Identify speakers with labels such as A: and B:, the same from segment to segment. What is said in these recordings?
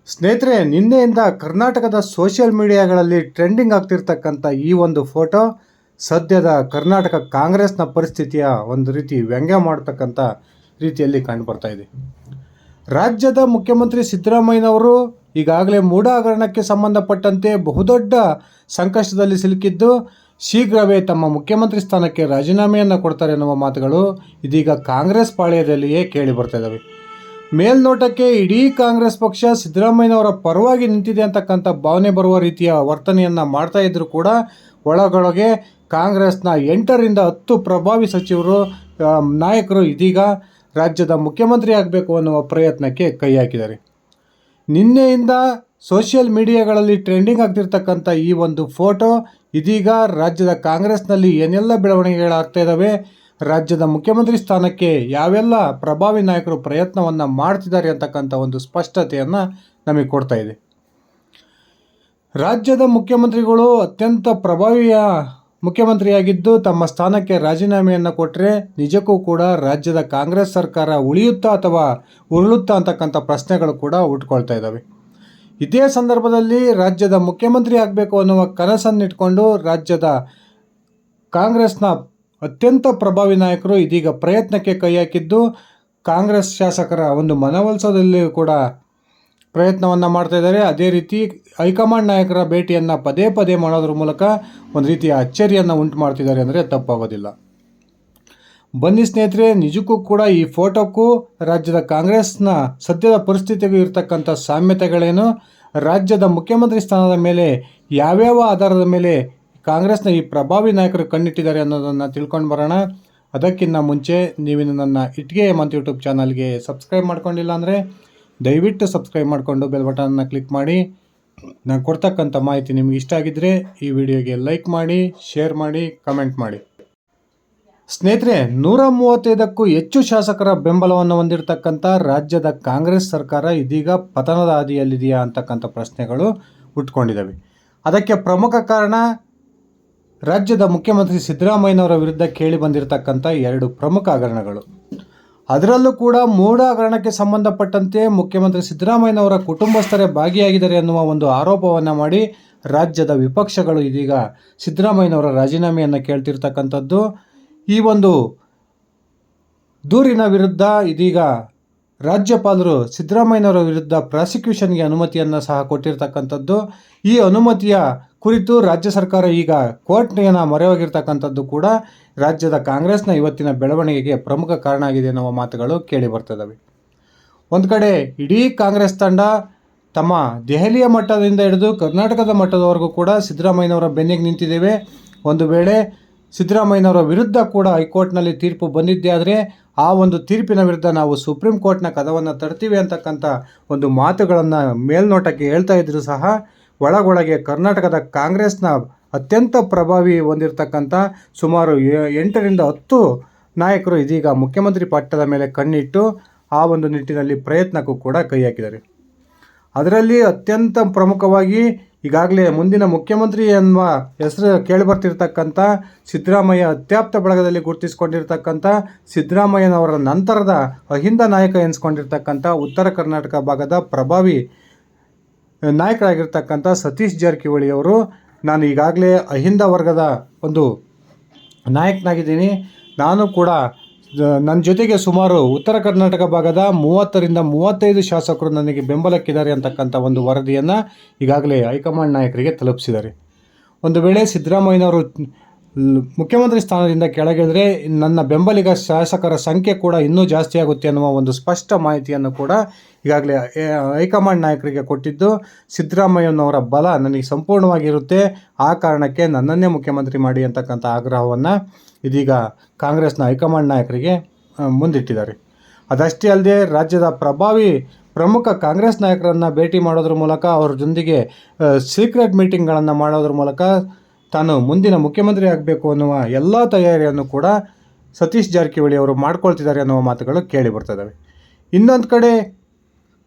A: ಸ್ನೇಹಿತರೆ, ನಿನ್ನೆಯಿಂದ ಕರ್ನಾಟಕದ ಸೋಷಿಯಲ್ ಮೀಡಿಯಾಗಳಲ್ಲಿ ಟ್ರೆಂಡಿಂಗ್ ಆಗ್ತಿರ್ತಕ್ಕಂಥ ಈ ಒಂದು ಫೋಟೋ ಸದ್ಯದ ಕರ್ನಾಟಕ ಕಾಂಗ್ರೆಸ್ನ ಪರಿಸ್ಥಿತಿಯ ಒಂದು ರೀತಿ ವ್ಯಂಗ್ಯ ಮಾಡ್ತಕ್ಕಂಥ ರೀತಿಯಲ್ಲಿ ಕಂಡುಬರ್ತಾ ಇದೆ. ರಾಜ್ಯದ ಮುಖ್ಯಮಂತ್ರಿ ಸಿದ್ದರಾಮಯ್ಯನವರು ಈಗಾಗಲೇ ಮೂಢ ಹಗರಣಕ್ಕೆ ಸಂಬಂಧಪಟ್ಟಂತೆ ಬಹುದೊಡ್ಡ ಸಂಕಷ್ಟದಲ್ಲಿ ಸಿಲುಕಿದ್ದು ಶೀಘ್ರವೇ ತಮ್ಮ ಮುಖ್ಯಮಂತ್ರಿ ಸ್ಥಾನಕ್ಕೆ ರಾಜೀನಾಮೆಯನ್ನು ಕೊಡ್ತಾರೆ ಎನ್ನುವ ಮಾತುಗಳು ಇದೀಗ ಕಾಂಗ್ರೆಸ್ ಪಾಳ್ಯದಲ್ಲಿಯೇ ಕೇಳಿ ಬರ್ತಾ ಇದ್ದಾವೆ. ಮೇಲ್ನೋಟಕ್ಕೆ ಇಡೀ ಕಾಂಗ್ರೆಸ್ ಪಕ್ಷ ಸಿದ್ದರಾಮಯ್ಯನವರ ಪರವಾಗಿ ನಿಂತಿದೆ ಅಂತಕ್ಕಂಥ ಭಾವನೆ ಬರುವ ರೀತಿಯ ವರ್ತನೆಯನ್ನು ಮಾಡ್ತಾ ಇದ್ದರೂ ಕೂಡ ಒಳಗೊಳಗೆ ಕಾಂಗ್ರೆಸ್ನ 8ರಿಂದ 10 ಪ್ರಭಾವಿ ಸಚಿವರು ನಾಯಕರು ಇದೀಗ ರಾಜ್ಯದ ಮುಖ್ಯಮಂತ್ರಿ ಆಗಬೇಕು ಅನ್ನುವ ಪ್ರಯತ್ನಕ್ಕೆ ಕೈ ಹಾಕಿದ್ದಾರೆ. ನಿನ್ನೆಯಿಂದ ಸೋಷಿಯಲ್ ಮೀಡಿಯಾಗಳಲ್ಲಿ ಟ್ರೆಂಡಿಂಗ್ ಆಗ್ತಿರ್ತಕ್ಕಂಥ ಈ ಒಂದು ಫೋಟೋ ಇದೀಗ ರಾಜ್ಯದ ಕಾಂಗ್ರೆಸ್ನಲ್ಲಿ ಏನೆಲ್ಲ ಬೆಳವಣಿಗೆಗಳಾಗ್ತಾ ಇದ್ದಾವೆ, ರಾಜ್ಯದ ಮುಖ್ಯಮಂತ್ರಿ ಸ್ಥಾನಕ್ಕೆ ಯಾವೆಲ್ಲ ಪ್ರಭಾವಿ ನಾಯಕರು ಪ್ರಯತ್ನವನ್ನು ಮಾಡ್ತಿದ್ದಾರೆ ಅಂತಕ್ಕಂಥ ಒಂದು ಸ್ಪಷ್ಟತೆಯನ್ನು ನಮಗೆ ಕೊಡ್ತಾ ಇದೆ. ರಾಜ್ಯದ ಮುಖ್ಯಮಂತ್ರಿಗಳು ಅತ್ಯಂತ ಪ್ರಭಾವಿಯ ಮುಖ್ಯಮಂತ್ರಿಯಾಗಿದ್ದು ತಮ್ಮ ಸ್ಥಾನಕ್ಕೆ ರಾಜೀನಾಮೆಯನ್ನು ಕೊಟ್ಟರೆ ನಿಜಕ್ಕೂ ಕೂಡ ರಾಜ್ಯದ ಕಾಂಗ್ರೆಸ್ ಸರ್ಕಾರ ಉಳಿಯುತ್ತಾ ಅಥವಾ ಉರುಳುತ್ತಾ ಅಂತಕ್ಕಂಥ ಪ್ರಶ್ನೆಗಳು ಕೂಡ ಹುಟ್ಕೊಳ್ತಾ ಇದ್ದಾವೆ. ಇದೇ ಸಂದರ್ಭದಲ್ಲಿ ರಾಜ್ಯದ ಮುಖ್ಯಮಂತ್ರಿ ಆಗಬೇಕು ಅನ್ನುವ ಕನಸನ್ನಿಟ್ಕೊಂಡು ರಾಜ್ಯದ ಕಾಂಗ್ರೆಸ್ನ ಅತ್ಯಂತ ಪ್ರಭಾವಿ ನಾಯಕರು ಇದೀಗ ಪ್ರಯತ್ನಕ್ಕೆ ಕೈ ಹಾಕಿದ್ದು ಕಾಂಗ್ರೆಸ್ ಶಾಸಕರ ಒಂದು ಮನವೊಲಿಸೋದಲ್ಲಿ ಕೂಡ ಪ್ರಯತ್ನವನ್ನು ಮಾಡ್ತಾ ಇದ್ದಾರೆ. ಅದೇ ರೀತಿ ಹೈಕಮಾಂಡ್ ನಾಯಕರ ಭೇಟಿಯನ್ನು ಪದೇ ಪದೇ ಮಾಡೋದ್ರ ಮೂಲಕ ಒಂದು ರೀತಿಯ ಅಚ್ಚರಿಯನ್ನು ಉಂಟು ಮಾಡ್ತಿದ್ದಾರೆ ಅಂದರೆ ತಪ್ಪಾಗೋದಿಲ್ಲ. ಬನ್ನಿ ಸ್ನೇಹಿತರೆ, ನಿಜಕ್ಕೂ ಕೂಡ ಈ ಫೋಟೋಕ್ಕೂ ರಾಜ್ಯದ ಕಾಂಗ್ರೆಸ್ನ ಸದ್ಯದ ಪರಿಸ್ಥಿತಿಗೂ ಇರತಕ್ಕಂಥ ಸಾಮ್ಯತೆಗಳೇನು, ರಾಜ್ಯದ ಮುಖ್ಯಮಂತ್ರಿ ಸ್ಥಾನದ ಮೇಲೆ ಯಾವ್ಯಾವ ಆಧಾರದ ಮೇಲೆ ಕಾಂಗ್ರೆಸ್ನ ಈ ಪ್ರಭಾವಿ ನಾಯಕರು ಕಣ್ಣಿಟ್ಟಿದ್ದಾರೆ ಅನ್ನೋದನ್ನು ತಿಳ್ಕೊಂಡು ಬರೋಣ. ಅದಕ್ಕಿಂತ ಮುಂಚೆ ನೀವಿನ್ನು ನನ್ನ ಇಟ್ಗೆ ಹೇಮಂತ್ ಯೂಟ್ಯೂಬ್ ಚಾನಲ್ಗೆ ಸಬ್ಸ್ಕ್ರೈಬ್ ಮಾಡ್ಕೊಂಡಿಲ್ಲ ಅಂದರೆ ದಯವಿಟ್ಟು ಸಬ್ಸ್ಕ್ರೈಬ್ ಮಾಡಿಕೊಂಡು ಬೆಲ್ ಬಟನ್ನ ಕ್ಲಿಕ್ ಮಾಡಿ. ನಾನು ಕೊಡ್ತಕ್ಕಂಥ ಮಾಹಿತಿ ನಿಮಗೆ ಇಷ್ಟ ಆಗಿದ್ದರೆ ಈ ವಿಡಿಯೋಗೆ ಲೈಕ್ ಮಾಡಿ, ಶೇರ್ ಮಾಡಿ, ಕಮೆಂಟ್ ಮಾಡಿ. ಸ್ನೇಹಿತರೆ, 135ಕ್ಕೂ ಹೆಚ್ಚು ಶಾಸಕರ ಬೆಂಬಲವನ್ನು ಹೊಂದಿರತಕ್ಕಂಥ ರಾಜ್ಯದ ಕಾಂಗ್ರೆಸ್ ಸರ್ಕಾರ ಇದೀಗ ಪತನದ ಹಾದಿಯಲ್ಲಿದೆಯಾ ಅಂತಕ್ಕಂಥ ಪ್ರಶ್ನೆಗಳು ಹುಟ್ಕೊಂಡಿದ್ದಾವೆ. ಅದಕ್ಕೆ ಪ್ರಮುಖ ಕಾರಣ ರಾಜ್ಯದ ಮುಖ್ಯಮಂತ್ರಿ ಸಿದ್ದರಾಮಯ್ಯನವರ ವಿರುದ್ಧ ಕೇಳಿ ಬಂದಿರತಕ್ಕಂಥ 2 ಪ್ರಮುಖ ಹಗರಣಗಳು. ಅದರಲ್ಲೂ ಕೂಡ ಮೂಢ ಹಗರಣಕ್ಕೆ ಸಂಬಂಧಪಟ್ಟಂತೆ ಮುಖ್ಯಮಂತ್ರಿ ಸಿದ್ದರಾಮಯ್ಯನವರ ಕುಟುಂಬಸ್ಥರೇ ಭಾಗಿಯಾಗಿದ್ದಾರೆ ಎನ್ನುವ ಒಂದು ಆರೋಪವನ್ನು ಮಾಡಿ ರಾಜ್ಯದ ವಿಪಕ್ಷಗಳು ಇದೀಗ ಸಿದ್ದರಾಮಯ್ಯನವರ ರಾಜೀನಾಮೆಯನ್ನು ಕೇಳ್ತಿರ್ತಕ್ಕಂಥದ್ದು. ಈ ಒಂದು ದೂರಿನ ವಿರುದ್ಧ ಇದೀಗ ರಾಜ್ಯಪಾಲರು ಸಿದ್ದರಾಮಯ್ಯನವರ ವಿರುದ್ಧ ಪ್ರಾಸಿಕ್ಯೂಷನ್ಗೆ ಅನುಮತಿಯನ್ನು ಸಹ ಕೊಟ್ಟಿರ್ತಕ್ಕಂಥದ್ದು. ಈ ಅನುಮತಿಯ ಕುರಿತು ರಾಜ್ಯ ಸರ್ಕಾರ ಈಗ ಕೋರ್ಟ್ನ ಮೊರೆ ಹೋಗಿರ್ತಕ್ಕಂಥದ್ದು ಕೂಡ ರಾಜ್ಯದ ಕಾಂಗ್ರೆಸ್ನ ಇವತ್ತಿನ ಬೆಳವಣಿಗೆಗೆ ಪ್ರಮುಖ ಕಾರಣ ಆಗಿದೆ ಎನ್ನುವ ಮಾತುಗಳು ಕೇಳಿ ಬರ್ತದವೆ. ಒಂದು ಕಡೆ ಇಡೀ ಕಾಂಗ್ರೆಸ್ ತಂಡ ತಮ್ಮ ದೆಹಲಿಯ ಮಟ್ಟದಿಂದ ಹಿಡಿದು ಕರ್ನಾಟಕದ ಮಟ್ಟದವರೆಗೂ ಕೂಡ ಸಿದ್ದರಾಮಯ್ಯನವರ ಬೆನ್ನಿಗೆ ನಿಂತಿದ್ದೇವೆ. ಒಂದು ವೇಳೆ ಸಿದ್ದರಾಮಯ್ಯನವರ ವಿರುದ್ಧ ಕೂಡ ಹೈಕೋರ್ಟ್ನಲ್ಲಿ ತೀರ್ಪು ಬಂದಿದ್ದೇ ಆದರೆ ಆ ಒಂದು ತೀರ್ಪಿನ ವಿರುದ್ಧ ನಾವು ಸುಪ್ರೀಂ ಕೋರ್ಟ್ನ ಕದವನ್ನು ತರ್ತೀವಿ ಅಂತಕ್ಕಂಥ ಒಂದು ಮಾತುಗಳನ್ನು ಮೇಲ್ನೋಟಕ್ಕೆ ಹೇಳ್ತಾ ಇದ್ದರೂ ಸಹ ಒಳಗೊಳಗೆ ಕರ್ನಾಟಕದ ಕಾಂಗ್ರೆಸ್ನ ಅತ್ಯಂತ ಪ್ರಭಾವಿ ಹೊಂದಿರತಕ್ಕಂಥ ಸುಮಾರು 8ರಿಂದ 10 ನಾಯಕರು ಇದೀಗ ಮುಖ್ಯಮಂತ್ರಿ ಪಟ್ಟದ ಮೇಲೆ ಕಣ್ಣಿಟ್ಟು ಆ ಒಂದು ನಿಟ್ಟಿನಲ್ಲಿ ಪ್ರಯತ್ನಕ್ಕೂ ಕೂಡ ಕೈ ಹಾಕಿದ್ದಾರೆ. ಅದರಲ್ಲಿ ಅತ್ಯಂತ ಪ್ರಮುಖವಾಗಿ ಈಗಾಗಲೇ ಮುಂದಿನ ಮುಖ್ಯಮಂತ್ರಿ ಎನ್ನುವ ಹೆಸರು ಕೇಳಿಬರ್ತಿರ್ತಕ್ಕಂಥ ಸಿದ್ದರಾಮಯ್ಯ ಅತ್ಯಾಪ್ತ ಬಳಗದಲ್ಲಿ ಗುರುತಿಸಿಕೊಂಡಿರ್ತಕ್ಕಂಥ ಸಿದ್ದರಾಮಯ್ಯನವರ ನಂತರದ ಅಹಿಂದ ನಾಯಕ ಎನಿಸ್ಕೊಂಡಿರ್ತಕ್ಕಂಥ ಉತ್ತರ ಕರ್ನಾಟಕ ಭಾಗದ ಪ್ರಭಾವಿ ನಾಯಕರಾಗಿರ್ತಕ್ಕಂಥ ಸತೀಶ್ ಜಾರಕಿಹೊಳಿ ಅವರು, ನಾನು ಈಗಾಗಲೇ ಅಹಿಂದ ವರ್ಗದ ಒಂದು ನಾಯಕನಾಗಿದ್ದೀನಿ, ನಾನು ಕೂಡ ನನ್ನ ಜೊತೆಗೆ ಸುಮಾರು ಉತ್ತರ ಕರ್ನಾಟಕ ಭಾಗದ 30ರಿಂದ 35 ಶಾಸಕರು ನನಗೆ ಬೆಂಬಲಕ್ಕಿದ್ದಾರೆ ಅಂತಕ್ಕಂಥ ಒಂದು ವರದಿಯನ್ನು ಈಗಾಗಲೇ ಹೈಕಮಾಂಡ್ ನಾಯಕರಿಗೆ ತಲುಪಿಸಿದ್ದಾರೆ. ಒಂದು ವೇಳೆ ಸಿದ್ದರಾಮಯ್ಯನವರು ಮುಖ್ಯಮಂತ್ರಿ ಸ್ಥಾನದಿಂದ ಕೆಳಗಿಳಿದ್ರೆ ನನ್ನ ಬೆಂಬಲಿಗ ಶಾಸಕರ ಸಂಖ್ಯೆ ಕೂಡ ಇನ್ನೂ ಜಾಸ್ತಿ ಆಗುತ್ತೆ ಅನ್ನುವ ಒಂದು ಸ್ಪಷ್ಟ ಮಾಹಿತಿಯನ್ನು ಕೂಡ ಈಗಾಗಲೇ ಹೈಕಮಾಂಡ್ ನಾಯಕರಿಗೆ ಕೊಟ್ಟಿದ್ದು, ಸಿದ್ದರಾಮಯ್ಯನವರ ಬಲ ನನಗೆ ಸಂಪೂರ್ಣವಾಗಿರುತ್ತೆ, ಆ ಕಾರಣಕ್ಕೆ ನನ್ನನ್ನೇ ಮುಖ್ಯಮಂತ್ರಿ ಮಾಡಿ ಅಂತಕ್ಕಂಥ ಆಗ್ರಹವನ್ನು ಇದೀಗ ಕಾಂಗ್ರೆಸ್ನ ಹೈಕಮಾಂಡ್ ನಾಯಕರಿಗೆ ಮುಂದಿಟ್ಟಿದ್ದಾರೆ. ಅದಷ್ಟೇ ಅಲ್ಲದೆ ರಾಜ್ಯದ ಪ್ರಮುಖ ಕಾಂಗ್ರೆಸ್ ನಾಯಕರನ್ನು ಭೇಟಿ ಮಾಡೋದ್ರ ಮೂಲಕ ಅವ್ರ ಜೊತೆಗೆ ಸೀಕ್ರೆಟ್ ಮೀಟಿಂಗ್ಗಳನ್ನು ಮಾಡೋದ್ರ ಮೂಲಕ ತಾನು ಮುಂದಿನ ಮುಖ್ಯಮಂತ್ರಿ ಆಗಬೇಕು ಅನ್ನುವ ಎಲ್ಲ ತಯಾರಿಯನ್ನು ಕೂಡ ಸತೀಶ್ ಜಾರಕಿಹೊಳಿ ಅವರು ಮಾಡ್ಕೊಳ್ತಿದ್ದಾರೆ ಅನ್ನುವ ಮಾತುಗಳು ಕೇಳಿ ಬರ್ತದವೆ. ಇನ್ನೊಂದು ಕಡೆ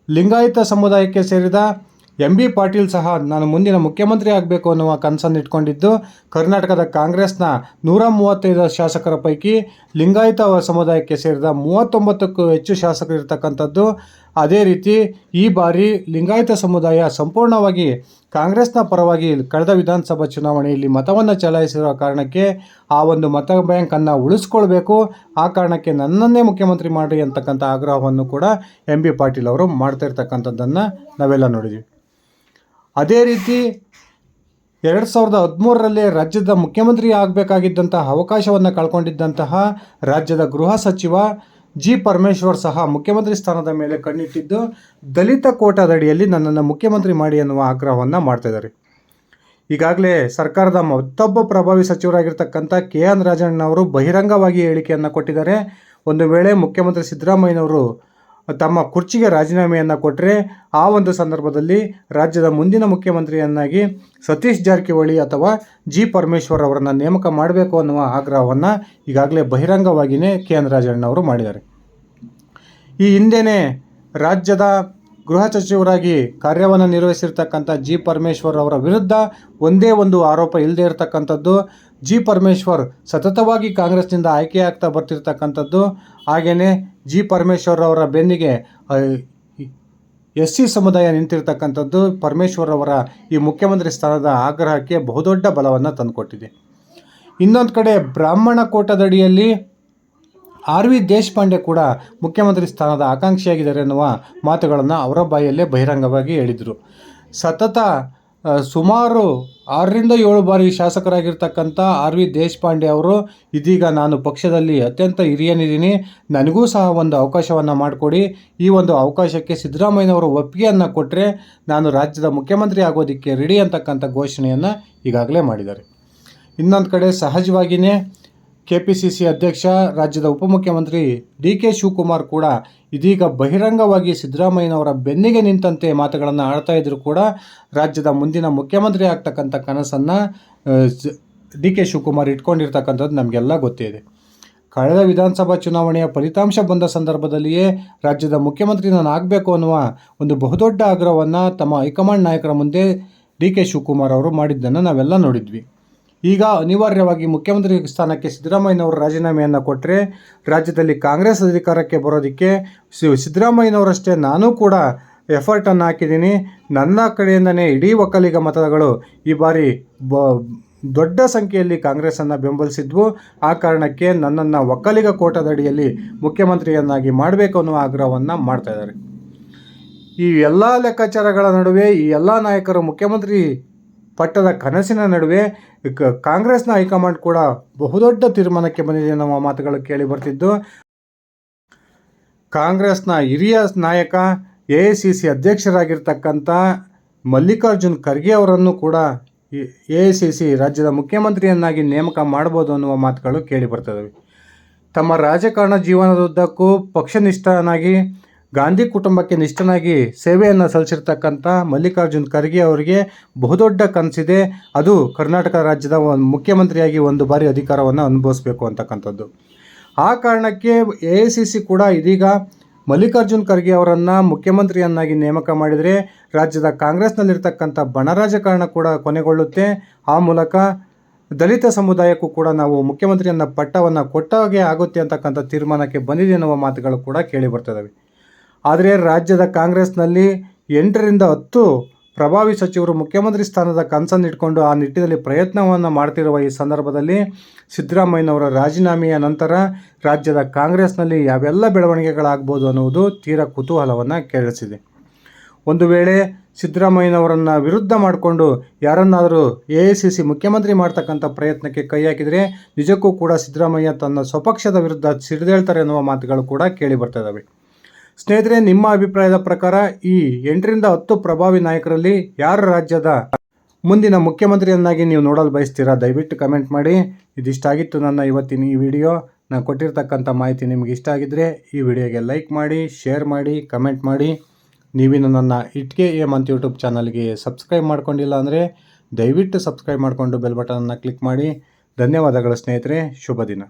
A: ಲಿಂಗಾಯತ ಸಮುದಾಯಕ್ಕೆ ಸೇರಿದ MB ಪಾಟೀಲ್ ಸಹ ನಾನು ಮುಂದಿನ ಮುಖ್ಯಮಂತ್ರಿ ಆಗಬೇಕು ಅನ್ನುವ ಕನಸನ್ನು ಇಟ್ಕೊಂಡಿದ್ದು, ಕರ್ನಾಟಕದ ಕಾಂಗ್ರೆಸ್ನ 135 ಶಾಸಕರ ಪೈಕಿ ಲಿಂಗಾಯತ ಸಮುದಾಯಕ್ಕೆ ಸೇರಿದ 39ಕ್ಕೂ ಹೆಚ್ಚು ಶಾಸಕರು ಇರ್ತಕ್ಕಂಥದ್ದು. ಅದೇ ರೀತಿ ಈ ಬಾರಿ ಲಿಂಗಾಯತ ಸಮುದಾಯ ಸಂಪೂರ್ಣವಾಗಿ ಕಾಂಗ್ರೆಸ್ನ ಪರವಾಗಿ ಕಳೆದ ವಿಧಾನಸಭಾ ಚುನಾವಣೆಯಲ್ಲಿ ಮತವನ್ನು ಚಲಾಯಿಸಿರುವ ಕಾರಣಕ್ಕೆ ಆ ಒಂದು ಮತ ಬ್ಯಾಂಕನ್ನು ಉಳಿಸ್ಕೊಳ್ಬೇಕು, ಆ ಕಾರಣಕ್ಕೆ ನನ್ನನ್ನೇ ಮುಖ್ಯಮಂತ್ರಿ ಮಾಡಿ ಅಂತಕ್ಕಂಥ ಆಗ್ರಹವನ್ನು ಕೂಡ ಎಂ ಬಿ ಪಾಟೀಲ್ ಅವರು ಮಾಡ್ತಾ ಇರ್ತಕ್ಕಂಥದ್ದನ್ನು ನಾವೆಲ್ಲ ನೋಡಿದ್ವಿ. ಅದೇ ರೀತಿ 2013ರಲ್ಲಿ ರಾಜ್ಯದ ಮುಖ್ಯಮಂತ್ರಿ ಆಗಬೇಕಾಗಿದ್ದಂತಹ ಅವಕಾಶವನ್ನು ಕಳ್ಕೊಂಡಿದ್ದಂತಹ ರಾಜ್ಯದ ಗೃಹ ಸಚಿವ ಜಿ ಪರಮೇಶ್ವರ್ ಸಹ ಮುಖ್ಯಮಂತ್ರಿ ಸ್ಥಾನದ ಮೇಲೆ ಕಣ್ಣಿಟ್ಟಿದ್ದು ದಲಿತ ಕೋಟಾದಡಿಯಲ್ಲಿ ನನ್ನನ್ನು ಮುಖ್ಯಮಂತ್ರಿ ಮಾಡಿ ಎನ್ನುವ ಆಗ್ರಹವನ್ನು ಮಾಡ್ತಿದ್ದಾರೆ. ಈಗಾಗಲೇ ಸರ್ಕಾರದ ಮತ್ತೊಬ್ಬ ಪ್ರಭಾವಿ ಸಚಿವರಾಗಿರ್ತಕ್ಕಂಥ KN ರಾಜಣ್ಣವರು ಬಹಿರಂಗವಾಗಿ ಹೇಳಿಕೆಯನ್ನು ಕೊಟ್ಟಿದ್ದಾರೆ. ಒಂದು ವೇಳೆ ಮುಖ್ಯಮಂತ್ರಿ ಸಿದ್ದರಾಮಯ್ಯನವರು ತಮ್ಮ ಕುರ್ಚಿಗೆ ರಾಜೀನಾಮೆಯನ್ನು ಕೊಟ್ಟರೆ ಆ ಒಂದು ಸಂದರ್ಭದಲ್ಲಿ ರಾಜ್ಯದ ಮುಂದಿನ ಮುಖ್ಯಮಂತ್ರಿಯನ್ನಾಗಿ ಸತೀಶ್ ಜಾರಕಿಹೊಳಿ ಅಥವಾ ಜಿ ಪರಮೇಶ್ವರ್ ಅವರನ್ನು ನೇಮಕ ಮಾಡಬೇಕು ಅನ್ನುವ ಆಗ್ರಹವನ್ನು ಈಗಾಗಲೇ ಬಹಿರಂಗವಾಗಿಯೇ KN ರಾಜಣ್ಣವರು ಮಾಡಿದ್ದಾರೆ. ಈ ಹಿಂದೆಯೇ ರಾಜ್ಯದ ಗೃಹ ಸಚಿವರಾಗಿ ಕಾರ್ಯವನ್ನು ನಿರ್ವಹಿಸಿರ್ತಕ್ಕಂಥ ಜಿ ಪರಮೇಶ್ವರ್ ಅವರ ವಿರುದ್ಧ ಒಂದೇ ಒಂದು ಆರೋಪ ಇಲ್ಲದೆ ಇರತಕ್ಕಂಥದ್ದು. ಜಿ ಪರಮೇಶ್ವರ್ ಸತತವಾಗಿ ಕಾಂಗ್ರೆಸ್ನಿಂದ ಆಯ್ಕೆಯಾಗ್ತಾ ಬರ್ತಿರ್ತಕ್ಕಂಥದ್ದು. ಹಾಗೆಯೇ ಜಿ ಪರಮೇಶ್ವರ್ ಅವರ ಬೆನ್ನಿಗೆ SC ಸಮುದಾಯ ನಿಂತಿರ್ತಕ್ಕಂಥದ್ದು ಪರಮೇಶ್ವರ್ ಅವರ ಈ ಮುಖ್ಯಮಂತ್ರಿ ಸ್ಥಾನದ ಆಗ್ರಹಕ್ಕೆ ಬಹುದೊಡ್ಡ ಬಲವನ್ನು ತಂದುಕೊಟ್ಟಿದೆ. ಇನ್ನೊಂದು ಕಡೆ ಬ್ರಾಹ್ಮಣ ಕೋಟಾದಡಿಯಲ್ಲಿ RV ದೇಶಪಾಂಡೆ ಕೂಡ ಮುಖ್ಯಮಂತ್ರಿ ಸ್ಥಾನದ ಆಕಾಂಕ್ಷಿಯಾಗಿದ್ದಾರೆ ಎನ್ನುವ ಮಾತುಗಳನ್ನು ಅವರ ಬಾಯಲ್ಲೇ ಬಹಿರಂಗವಾಗಿ ಹೇಳಿದರು. ಸತತ ಸುಮಾರು 6ರಿಂದ 7 ಬಾರಿ ಶಾಸಕರಾಗಿರ್ತಕ್ಕಂಥ RV ದೇಶಪಾಂಡೆ ಅವರು ಇದೀಗ ನಾನು ಪಕ್ಷದಲ್ಲಿ ಅತ್ಯಂತ ಹಿರಿಯನಿದ್ದೀನಿ, ನನಗೂ ಸಹ ಒಂದು ಅವಕಾಶವನ್ನು ಮಾಡಿಕೊಡಿ, ಈ ಒಂದು ಅವಕಾಶಕ್ಕೆ ಸಿದ್ದರಾಮಯ್ಯನವರು ಒಪ್ಪಿಗೆಯನ್ನು ಕೊಟ್ಟರೆ ನಾನು ರಾಜ್ಯದ ಮುಖ್ಯಮಂತ್ರಿ ಆಗೋದಕ್ಕೆ ರೆಡಿ ಅಂತಕ್ಕಂಥ ಘೋಷಣೆಯನ್ನು ಈಗಾಗಲೇ ಮಾಡಿದ್ದಾರೆ. ಇನ್ನೊಂದು ಕಡೆ ಸಹಜವಾಗಿಯೇ KPCC ಅಧ್ಯಕ್ಷ ರಾಜ್ಯದ ಉಪಮುಖ್ಯಮಂತ್ರಿ DK ಶಿವಕುಮಾರ್ ಕೂಡ ಇದೀಗ ಬಹಿರಂಗವಾಗಿ ಸಿದ್ದರಾಮಯ್ಯನವರ ಬೆನ್ನಿಗೆ ನಿಂತಂತೆ ಮಾತುಗಳನ್ನು ಆಡ್ತಾ ಇದ್ದರೂ ಕೂಡ ರಾಜ್ಯದ ಮುಂದಿನ ಮುಖ್ಯಮಂತ್ರಿ ಆಗ್ತಕ್ಕಂಥ ಕನಸನ್ನು DK ಶಿವಕುಮಾರ್ ಇಟ್ಕೊಂಡಿರ್ತಕ್ಕಂಥದ್ದು ನಮಗೆಲ್ಲ ಗೊತ್ತೇ ಇದೆ. ಕಳೆದ ವಿಧಾನಸಭಾ ಚುನಾವಣೆಯ ಫಲಿತಾಂಶ ಬಂದ ಸಂದರ್ಭದಲ್ಲಿಯೇ ರಾಜ್ಯದ ಮುಖ್ಯಮಂತ್ರಿ ನಾನು ಆಗಬೇಕು ಅನ್ನುವ ಒಂದು ಬಹುದೊಡ್ಡ ಆಗ್ರಹವನ್ನು ತಮ್ಮ ಹೈಕಮಾಂಡ್ ನಾಯಕರ ಮುಂದೆ DK ಶಿವಕುಮಾರ್ ಅವರು ಮಾಡಿದ್ದನ್ನು ನಾವೆಲ್ಲ ನೋಡಿದ್ವಿ. ಈಗ ಅನಿವಾರ್ಯವಾಗಿ ಮುಖ್ಯಮಂತ್ರಿ ಸ್ಥಾನಕ್ಕೆ ಸಿದ್ದರಾಮಯ್ಯನವರು ರಾಜೀನಾಮೆಯನ್ನು ಕೊಟ್ಟರೆ ರಾಜ್ಯದಲ್ಲಿ ಕಾಂಗ್ರೆಸ್ ಅಧಿಕಾರಕ್ಕೆ ಬರೋದಕ್ಕೆ ಸಿದ್ದರಾಮಯ್ಯನವರಷ್ಟೇ ನಾನು ಕೂಡ ಎಫರ್ಟನ್ನು ಹಾಕಿದ್ದೀನಿ. ನನ್ನ ಕಡೆಯಿಂದನೇ ಇಡೀ ಒಕ್ಕಲಿಗ ಮತಗಳು ಈ ಬಾರಿ ದೊಡ್ಡ ಸಂಖ್ಯೆಯಲ್ಲಿ ಕಾಂಗ್ರೆಸ್ಸನ್ನು ಬೆಂಬಲಿಸಿದ್ವು. ಆ ಕಾರಣಕ್ಕೆ ನನ್ನನ್ನು ಒಕ್ಕಲಿಗ ಕೋಟಾದಡಿಯಲ್ಲಿ ಮುಖ್ಯಮಂತ್ರಿಯನ್ನಾಗಿ ಮಾಡಬೇಕು ಅನ್ನುವ ಆಗ್ರಹವನ್ನು ಮಾಡ್ತಾ ಇದ್ದಾರೆ. ಈ ಎಲ್ಲ ಲೆಕ್ಕಾಚಾರಗಳ ನಡುವೆ ಈ ಎಲ್ಲ ನಾಯಕರು ಮುಖ್ಯಮಂತ್ರಿ ಪಟ್ಟದ ಕನಸಿನ ನಡುವೆ ಕಾಂಗ್ರೆಸ್ನ ಹೈಕಮಾಂಡ್ ಕೂಡ ಬಹುದೊಡ್ಡ ತೀರ್ಮಾನಕ್ಕೆ ಬಂದಿದೆ ಎನ್ನುವ ಮಾತುಗಳು ಕೇಳಿ ಬರ್ತಿದ್ದು, ಕಾಂಗ್ರೆಸ್ನ ಹಿರಿಯ ನಾಯಕ AICC ಅಧ್ಯಕ್ಷರಾಗಿರ್ತಕ್ಕಂಥ ಮಲ್ಲಿಕಾರ್ಜುನ್ ಖರ್ಗೆ ಅವರನ್ನು ಕೂಡ AICC ರಾಜ್ಯದ ಮುಖ್ಯಮಂತ್ರಿಯನ್ನಾಗಿ ನೇಮಕ ಮಾಡ್ಬೋದು ಅನ್ನುವ ಮಾತುಗಳು ಕೇಳಿ ಬರ್ತವೆ. ತಮ್ಮ ರಾಜಕಾರಣ ಜೀವನದುದ್ದಕ್ಕೂ ಪಕ್ಷನಿಷ್ಠನಾಗಿ ಗಾಂಧಿ ಕುಟುಂಬಕ್ಕೆ ನಿಷ್ಠನಾಗಿ ಸೇವೆಯನ್ನು ಸಲ್ಲಿಸಿರ್ತಕ್ಕಂಥ ಮಲ್ಲಿಕಾರ್ಜುನ್ ಖರ್ಗೆ ಅವರಿಗೆ ಬಹುದೊಡ್ಡ ಕನಸಿದೆ. ಅದು ಕರ್ನಾಟಕ ರಾಜ್ಯದ ಮುಖ್ಯಮಂತ್ರಿಯಾಗಿ ಒಂದು ಬಾರಿ ಅಧಿಕಾರವನ್ನು ಅನುಭವಿಸಬೇಕು ಅಂತಕ್ಕಂಥದ್ದು. ಆ ಕಾರಣಕ್ಕೆ AICC ಕೂಡ ಇದೀಗ ಮಲ್ಲಿಕಾರ್ಜುನ್ ಖರ್ಗೆ ಅವರನ್ನು ಮುಖ್ಯಮಂತ್ರಿಯನ್ನಾಗಿ ನೇಮಕ ಮಾಡಿದರೆ ರಾಜ್ಯದ ಕಾಂಗ್ರೆಸ್ನಲ್ಲಿರ್ತಕ್ಕಂಥ ಬಣ ರಾಜಕಾರಣ ಕೂಡ ಕೊನೆಗೊಳ್ಳುತ್ತೆ. ಆ ಮೂಲಕ ದಲಿತ ಸಮುದಾಯಕ್ಕೂ ಕೂಡ ನಾವು ಮುಖ್ಯಮಂತ್ರಿಯನ್ನ ಪಟ್ಟವನ್ನು ಕೊಟ್ಟಾಗೆ ಆಗುತ್ತೆ ಅಂತಕ್ಕಂಥ ತೀರ್ಮಾನಕ್ಕೆ ಬಂದಿದೆ ಎನ್ನುವ ಮಾತುಗಳು ಕೂಡ ಕೇಳಿ ಬರ್ತದವೆ. ಆದರೆ ರಾಜ್ಯದ ಕಾಂಗ್ರೆಸ್ನಲ್ಲಿ 8ರಿಂದ 10 ಪ್ರಭಾವಿ ಸಚಿವರು ಮುಖ್ಯಮಂತ್ರಿ ಸ್ಥಾನದ ಕನಸನ್ನು ಇಟ್ಕೊಂಡು ಆ ನಿಟ್ಟಿನಲ್ಲಿ ಪ್ರಯತ್ನವನ್ನು ಮಾಡ್ತಿರುವ ಈ ಸಂದರ್ಭದಲ್ಲಿ ಸಿದ್ದರಾಮಯ್ಯನವರ ರಾಜೀನಾಮೆಯ ನಂತರ ರಾಜ್ಯದ ಕಾಂಗ್ರೆಸ್ನಲ್ಲಿ ಯಾವೆಲ್ಲ ಬೆಳವಣಿಗೆಗಳಾಗ್ಬೋದು ಅನ್ನುವುದು ತೀರಾ ಕುತೂಹಲವನ್ನು ಕೆರಳಿಸಿದೆ. ಒಂದು ವೇಳೆ ಸಿದ್ದರಾಮಯ್ಯನವರನ್ನು ವಿರುದ್ಧ ಮಾಡಿಕೊಂಡು ಯಾರನ್ನಾದರೂ AICC ಮುಖ್ಯಮಂತ್ರಿ ಮಾಡ್ತಕ್ಕಂಥ ಪ್ರಯತ್ನಕ್ಕೆ ಕೈ ಹಾಕಿದರೆ ನಿಜಕ್ಕೂ ಕೂಡ ಸಿದ್ದರಾಮಯ್ಯ ತನ್ನ ಸ್ವಪಕ್ಷದ ವಿರುದ್ಧ ಸಿಡಿದೇಳ್ತಾರೆ ಎನ್ನುವ ಮಾತುಗಳು ಕೂಡ ಕೇಳಿ ಬರ್ತದವೆ. ಸ್ನೇಹಿತರೆ, ನಿಮ್ಮ ಅಭಿಪ್ರಾಯದ ಪ್ರಕಾರ ಈ 8ರಿಂದ 10 ಪ್ರಭಾವಿ ನಾಯಕರಲ್ಲಿ ಯಾರು ರಾಜ್ಯದ ಮುಂದಿನ ಮುಖ್ಯಮಂತ್ರಿಯನ್ನಾಗಿ ನೀವು ನೋಡಲು ಬಯಸ್ತೀರಾ? ದಯವಿಟ್ಟು ಕಮೆಂಟ್ ಮಾಡಿ. ಇದಿಷ್ಟಾಗಿತ್ತು ನನ್ನ ಇವತ್ತಿನ ಈ ವಿಡಿಯೋ. ನಾನು ಕೊಟ್ಟಿರ್ತಕ್ಕಂಥ ಮಾಹಿತಿ ನಿಮಗೆ ಇಷ್ಟ ಆಗಿದ್ದರೆ ಈ ವಿಡಿಯೋಗೆ ಲೈಕ್ ಮಾಡಿ, ಶೇರ್ ಮಾಡಿ, ಕಮೆಂಟ್ ಮಾಡಿ. ನೀವಿನ್ನು ನನ್ನ ಇಟ್ಕೆ ಎಮ್ ಅಂತ ಯೂಟ್ಯೂಬ್ ಚಾನಲ್ಗೆ ಸಬ್ಸ್ಕ್ರೈಬ್ ಮಾಡ್ಕೊಂಡಿಲ್ಲ ಅಂದರೆ ದಯವಿಟ್ಟು ಸಬ್ಸ್ಕ್ರೈಬ್ ಮಾಡಿಕೊಂಡು ಬೆಲ್ ಬಟನನ್ನು ಕ್ಲಿಕ್ ಮಾಡಿ. ಧನ್ಯವಾದಗಳು ಸ್ನೇಹಿತರೆ. ಶುಭ ದಿನ.